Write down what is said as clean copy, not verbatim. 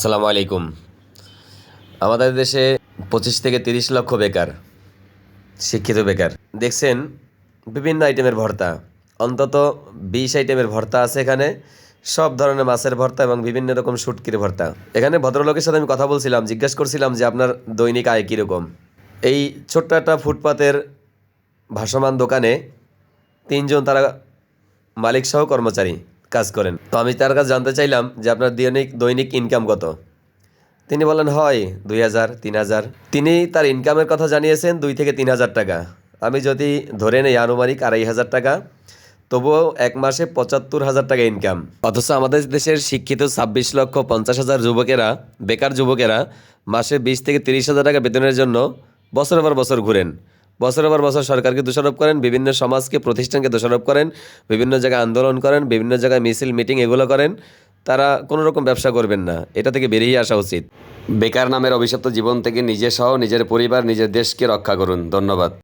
আসসালামু আলাইকুম। আমাদের দেশে 25 থেকে 30 লক্ষ বেকার, শিক্ষিত বেকার। দেখছেন বিভিন্ন আইটেমের ভর্তা, অন্তত 20 আইটেমের ভর্তা আছে এখানে। সব ধরনের মাছের ভর্তা এবং বিভিন্ন রকম শুটকির ভর্তা। এখানে ভদ্রলোকের সাথে আমি কথা বলছিলাম, জিজ্ঞেস করছিলাম যে আপনার দৈনিক আয় কীরকম। এই ছোট্ট একটা ফুটপাতের ভাসমান দোকানে 3 জন তারা মালিক সহ কর্মচারী কাজ করেন। তো আমি তার কাছে জানতে চাইলাম যে আপনার দৈনিক দৈনিক ইনকাম কত। তিনি বললেন হয় 2,000 3,000। তিনি তার ইনকামের কথা জানিয়েছেন 2 থেকে 3 হাজার টাকা। আমি যদি ধরে নেই আনুমানিক 2,500 টাকা, তবুও এক মাসে 75,000 টাকা ইনকাম। অথচ আমাদের দেশের শিক্ষিত 26,50,000 যুবকেরা, বেকার যুবকেরা মাসে 20 থেকে 30 হাজার টাকা বেতনের জন্য বছরের পর বছর ঘুরেন। বছরের পর বছর সরকারকে দোষারোপ করেন, বিভিন্ন সমাজকে প্রতিষ্ঠানকে দোষারোপ করেন, বিভিন্ন জায়গায় আন্দোলন করেন, বিভিন্ন জায়গায় মিছিল মিটিং এগুলো করেন। তারা কোনো রকম ব্যবসা করবেন না, এটা থেকে বেরিয়ে আসা উচিত। বেকার নামের অভিশপ্ত জীবন থেকে নিজে সহ নিজের পরিবার, নিজের দেশকে রক্ষা করুন। ধন্যবাদ।